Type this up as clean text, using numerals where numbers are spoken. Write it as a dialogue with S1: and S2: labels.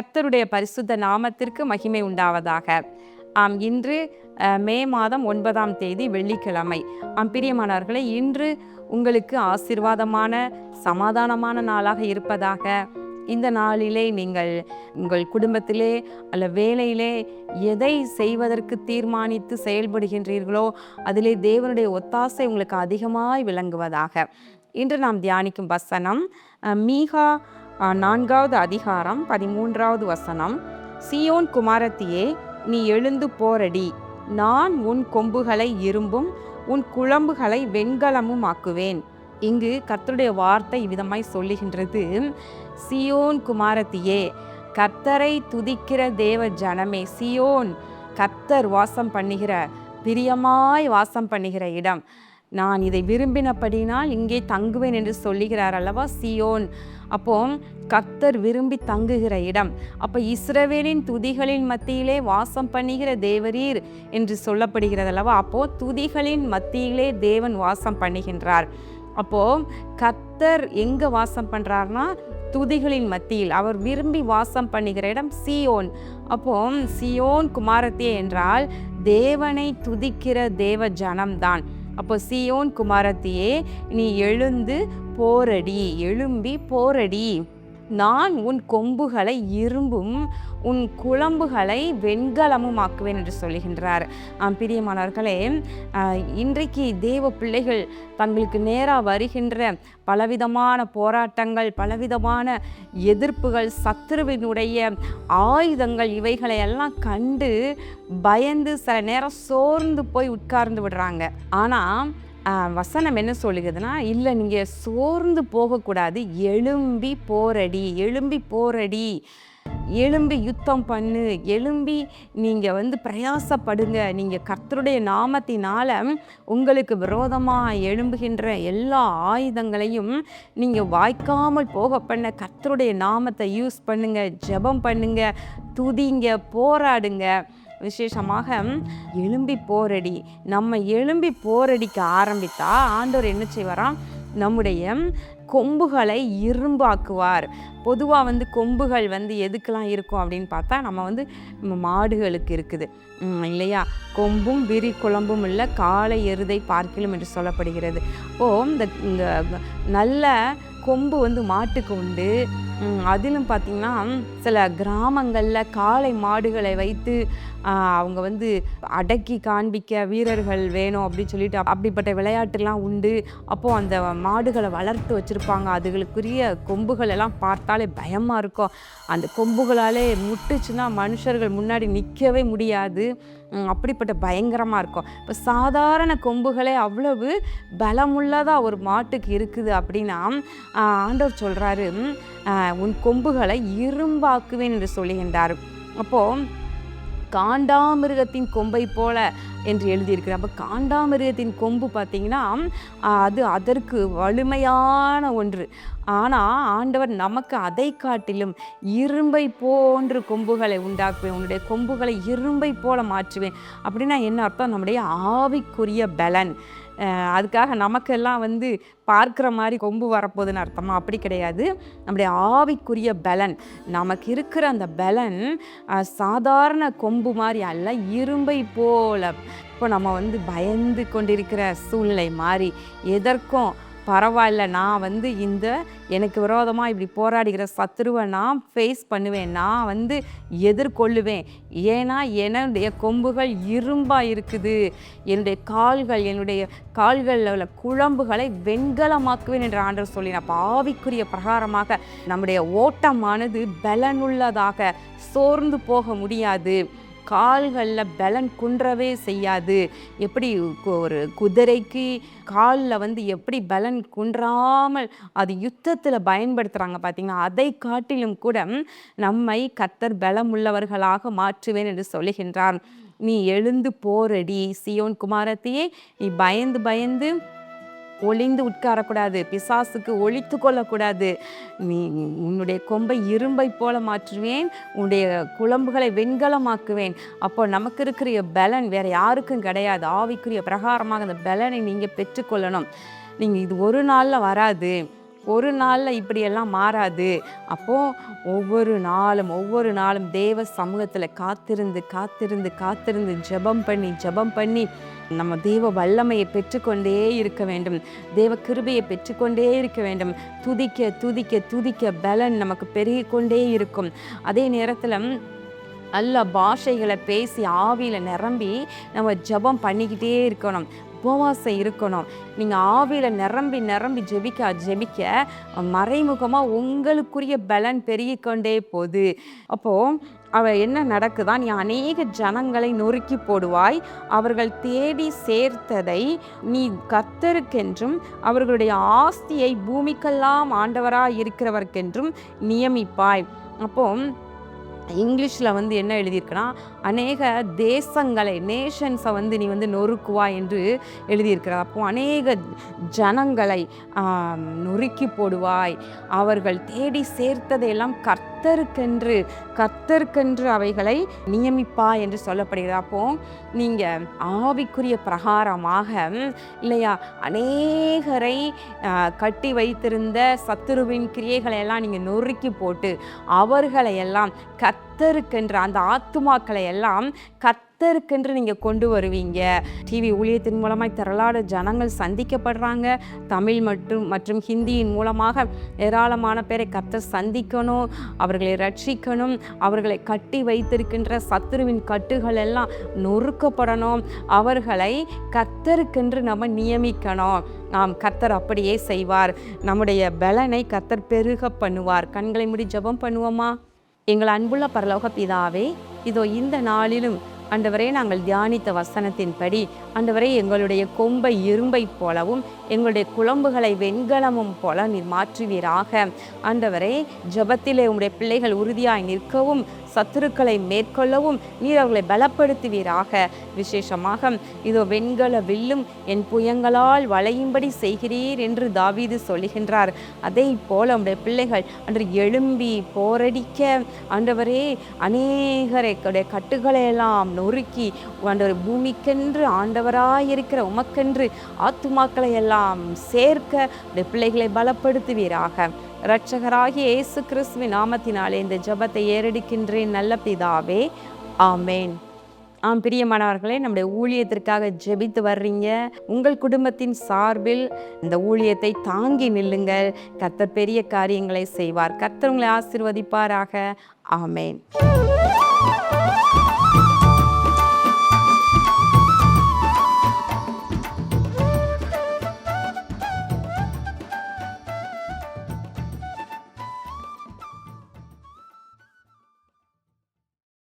S1: கர்த்தருடைய பரிசுத்த நாமத்திற்கு மகிமை உண்டாவதாக. இன்று மே மாதம் 9ஆம் தேதி வெள்ளிக்கிழமை. பிரியமானவர்களே, இன்று உங்களுக்கு ஆசீர்வாதமான சமாதானமான நாளாக இருப்பதாக. இந்த நாளிலே நீங்கள் உங்கள் குடும்பத்திலே அல்ல வேலையிலே எதை செய்வதற்கு தீர்மானித்து செயல்படுகின்றீர்களோ அதிலே தேவனுடைய ஒத்தாசை உங்களுக்கு அதிகமாய் விளங்குவதாக. இன்று நாம் தியானிக்கும் வசனம் மீகா 4வது அதிகாரம் 13வது வசனம். சீயோன் குமாரத்தியே, நீ எழுந்து போரடி, நான் உன் கொம்புகளை இரும்பும் உன் குளம்புகளை வெண்கலமும் ஆக்குவேன். இங்கு கர்த்தருடைய வார்த்தை விதமாய் சொல்லுகின்றது. சீயோன் குமாரத்தியே, கர்த்தரை துதிக்கிற தேவ ஜனமே, சீயோன் கர்த்தர் வாசம் பண்ணுகிற, பிரியமாய் வாசம் பண்ணுகிற இடம். நான் இதை விரும்பினபடினால் இங்கே தங்குவேன் என்று சொல்லுகிறார் அல்லவா சீயோன். அப்போ கர்த்தர் விரும்பி தங்குகிற இடம். அப்போ இஸ்ரவேலின் துதிகளின் மத்தியிலே வாசம் பண்ணுகிற தேவரீர் என்று சொல்லப்படுகிறது அல்லவா. அப்போ துதிகளின் மத்தியிலே தேவன் வாசம் பண்ணுகின்றார். அப்போ கர்த்தர் எங்க வாசம் பண்றார்னா துதிகளின் மத்தியில். அவர் விரும்பி வாசம் பண்ணுகிற இடம் சீயோன். அப்போ சீயோன் குமாரத்தியே என்றால் தேவனை துதிக்கிற தேவ ஜனம்தான். அப்போ சீயோன் குமாரத்தியே, நீ எழுந்து போரடி, எழும்பி போரடி, நான் உன் கொம்புகளை இரும்பும் உன் குளம்புகளை வெண்கலமும் ஆக்குவேன் என்று சொல்லுகின்றார். பிரியமானவர்களே, இன்றைக்கு தேவ பிள்ளைகள் தங்களுக்கு நேராக வருகின்ற பலவிதமான போராட்டங்கள், பலவிதமான எதிர்ப்புகள், சத்துருவினுடைய ஆயுதங்கள், இவைகளை எல்லாம் கண்டு பயந்து சில நேரம் சோர்ந்து போய் உட்கார்ந்து விடுறாங்க. ஆனால் வசனம் என்ன சொல்லுகிறதுனா, இல்லை, நீங்கள் சோர்ந்து போகக்கூடாது, எழும்பி போரடி, எழும்பி போரடி, எழும்பி யுத்தம் பண்ணு, எழும்பி நீங்கள் பிரயாசப்படுங்க. நீங்கள் கர்த்தருடைய நாமத்தினால உங்களுக்கு விரோதமாக எழும்புகின்ற எல்லா ஆயுதங்களையும் நீங்கள் வாய்க்காமல் போக பண்ண கர்த்தருடைய நாமத்தை யூஸ் பண்ணுங்க, ஜெபம் பண்ணுங்க, துதிங்க, போராடுங்க. விசேஷமாக எழும்பி போரடி. நம்ம எழும்பி போரடிக்க ஆரம்பித்தா ஆண்டவர் என்ன செய்வாராம், நம்முடைய கொம்புகளை இரும்பாக்குவார். பொதுவாக கொம்புகள் எதுக்கெல்லாம் இருக்கும் அப்படின்னு பார்த்தா, நம்ம மாடுகளுக்கு இருக்குது இல்லையா. கொம்பும் விரி குழம்பும் இல்லை, காளை எருதை பார்க்கிலும் என்று சொல்லப்படுகிறது. அப்போது இந்த நல்ல கொம்பு மாட்டுக்கு உண்டு. அதிலும் பார்த்திங்கன்னா சில கிராமங்களில் காளை மாடுகளை வைத்து அவங்க அடக்கி காண்பிக்க வீரர்கள் வேணும் அப்படின்னு சொல்லிட்டு அப்படிப்பட்ட விளையாட்டுலாம் உண்டு. அப்போது அந்த மாடுகளை வளர்த்து வச்சுருப்பாங்க. அதுகளுக்குரிய கொம்புகள் எல்லாம் பார்த்தாலே பயமாக இருக்கும். அந்த கொம்புகளாலே முட்டுச்சுன்னா மனுஷர்கள் முன்னாடி நிற்கவே முடியாது. அப்படிப்பட்ட பயங்கரமாக இருக்கும். இப்போ சாதாரண கொம்புகளே அவ்வளவு பலமுள்ளதாக ஒரு மாட்டுக்கு இருக்குது அப்படின்னா ஆண்டவர் சொல்கிறாரு, உன் கொம்புகளை இரும்பாக்குவேன் என்று சொல்லுகின்றார். அப்போது காண்டாமிருகத்தின் கொம்பை போல என்று எழுதியிருக்கிறார். அப்போ காண்டாமிருகத்தின் கொம்பு பார்த்திங்கன்னா அது அதற்கு வலிமையான ஒன்று. ஆனால் ஆண்டவர் நமக்கு அதை காட்டிலும் இரும்பை போன்று கொம்புகளை உண்டாக்குவேன், உன்னுடைய கொம்புகளை இரும்பை போல மாற்றுவேன். அப்படின்னா என்ன அர்த்தம்? நம்முடைய ஆவிக்குரிய பலன். அதுக்காக நமக்கெல்லாம் பார்க்குற மாதிரி கொம்பு வரப்போகுதுன்னு அர்த்தமா? அப்படி கிடையாது. நம்முடைய ஆவிக்குரிய பலன், நமக்கு இருக்கிற அந்த பலன் சாதாரண கொம்பு மாதிரி அல்ல, இரும்பை போல. இப்போ நம்ம பயந்து கொண்டிருக்கிற சூழ்நிலை மாதிரி எதற்கும் பரவாயில்ல, நான் இந்த எனக்கு விரோதமாக இப்படி போராடுகிற சத்துருவை நான் ஃபேஸ் பண்ணுவேன், நான் எதிர்கொள்ளுவேன். ஏன்னா என்னுடைய கொம்புகள் இரும்பாக இருக்குது, என்னுடைய கால்களில் உள்ள குழம்புகளை வெண்கலமாக்குவேன் என்று ஆண்டவர் சொல்லினார். அப்போ ஆவிக்குரிய பிரகாரமாக நம்முடைய ஓட்டமானது பலனுள்ளதாக, சோர்ந்து போக முடியாது, கால்களில் பலன் குன்றவே செய்யாது. எப்படி ஒரு குதிரைக்கு காலில் எப்படி பலன் குன்றாமல் அது யுத்தத்தில் பயன்படுத்துகிறாங்க பார்த்தீங்கன்னா, அதை காட்டிலும் கூட நம்மை கர்த்தர் பலமுள்ளவர்களாக மாற்றுவேன் என்று சொல்லுகின்றார். நீ எழுந்து போரடி, சீயோன் குமாரத்தியே, நீ பயந்து பயந்து ஒளிந்து உட்காரக்கூடாது, பிசாசுக்கு ஒளித்து கொள்ளக்கூடாது. நீ உன்னுடைய கொம்பை இரும்பை போல மாற்றுவேன், உன்னுடைய குழம்புகளை வெண்கலமாக்குவேன். அப்போ நமக்கு இருக்கிற பலன் வேறு யாருக்கும் கிடையாது. ஆவிக்குரிய பிரகாரமாக அந்த பலனை நீங்கள் பெற்றுக்கொள்ளணும். நீங்கள் இது ஒரு நாளில் வராது. ஒரு நாளில் இப்படியெல்லாம் மாறாது. அப்போது ஒவ்வொரு நாளும் தேவ சமூகத்தில் காத்திருந்து ஜெபம் பண்ணி நம்ம தேவ வல்லமையை பெற்றுக்கொண்டே இருக்க வேண்டும். தேவ கிருபையை பெற்றுக்கொண்டே இருக்க வேண்டும். துதிக்க பலன் நமக்கு பெருகிக்கொண்டே இருக்கும். அதே நேரத்தில் நல்ல பாஷைகளை பேசி ஆவியில் நிரம்பி நம்ம ஜெபம் பண்ணிக்கிட்டே இருக்கணும். உபவாசம் இருக்கணும். நீங்கள் ஆவியில் நிரம்பி ஜெபிக்க மறைமுகமாக உங்களுக்குரிய பலன் பெருகிக்கொண்டே போகுது. அப்போது என்ன நடக்குதா, நீ அநேக ஜனங்களை நொறுக்கி போடுவாய். அவர்கள் தேடி சேர்த்ததை நீ கர்த்தருக்கென்றும் அவர்களுடைய ஆஸ்தியை பூமிக்கெல்லாம் ஆண்டவராக இருக்கிறவர்க்கென்றும் நியமிப்பாய். அப்போது இங்கிலீஷில் என்ன எழுதியிருக்குன்னா, அநேக நேஷன்ஸை நீ நொறுக்குவா என்று எழுதியிருக்கிறார். அப்போது அநேக ஜனங்களை நொறுக்கி போடுவாய். அவர்கள் தேடி சேர்த்ததையெல்லாம் கர்த்தருக்கென்று அவைகளை நியமிப்பா என்று சொல்லப்படுகிறது. அப்போது நீங்கள் ஆவிக்குரிய பிரகாரமாக இல்லையா, அநேகரை கட்டி வைத்திருந்த சத்துருவின் கிரியைகளை எல்லாம் நீங்கள் நொறுக்கி போட்டு அவர்களை எல்லாம் கர்த்தருக்கென்று, அந்த ஆத்துமாக்களை எல்லாம் கர்த்தருக்கென்று நீங்கள் கொண்டு வருவீங்க. டிவி ஊழியத்தின் மூலமாக திரளான ஜனங்கள் சந்திக்கப்படுறாங்க. தமிழ் மற்றும் ஹிந்தியின் மூலமாக ஏராளமான பேரை கர்த்தர் சந்திக்கணும், அவர்களை ரட்சிக்கணும். அவர்களை கட்டி வைத்திருக்கின்ற சத்துருவின் கட்டுகள் எல்லாம் நொறுக்கப்படணும். அவர்களை கர்த்தருக்கென்று நம்ம நியமிக்கணும். கர்த்தர் அப்படியே செய்வார். நம்முடைய பலனை கர்த்தர் பெருக பண்ணுவார். கண்களை மூடி ஜெபம் பண்ணுவோமா? எங்கள் அன்புள்ள பரலோக பிதாவே, இதோ இந்த நாளிலும் ஆண்டவரே, நாங்கள் தியானித்த வசனத்தின்படி ஆண்டவரே, எங்களுடைய கொம்பை இரும்பை போலவும் எங்களுடைய குழம்புகளை வெண்கலமும் போல நீர் மாற்றுவீராக. ஆண்டவரே, ஜெபத்திலே உம்முடைய பிள்ளைகள் உறுதியாய் நிற்கவும் சத்துருக்களை மேற்கொள்ளவும் நீர் அவர்களை பலப்படுத்துவீராக. விசேஷமாக இதோ வெண்கல வில்லும் என் புயங்களால் வளையும்படி செய்கிறீர் என்று தாவீது சொல்லுகின்றார். அதே போல உம்முடைய பிள்ளைகள் அன்று எழும்பி போரடிக்க ஆண்டவரே, அநேகருடைய கட்டுகளை எல்லாம் நொறுக்கி ஆண்டவர் பூமிக்கென்று ஆண்டவராயிருக்கிற உமக்கென்று ஆத்துமாக்களை எல்லாம் சேர்க்க உடைய பிள்ளைகளை பலப்படுத்துவீராக. இரட்சகராகிய இயேசு கிறிஸ்துவின் நாமத்தினாலே இந்த ஜெபத்தை ஏறெடுக்கின்றேன் நல்ல பிதாவே, ஆமேன். பிரியமானவர்களே, நம்முடைய ஊழியத்திற்காக ஜெபித்து வர்றீங்க. உங்கள் குடும்பத்தின் சார்பில் இந்த ஊழியத்தை தாங்கி நில்லுங்கள். கர்த்தர் பெரிய காரியங்களை செய்வார். கர்த்தர் உங்களை ஆசீர்வதிப்பாராக. ஆமேன்.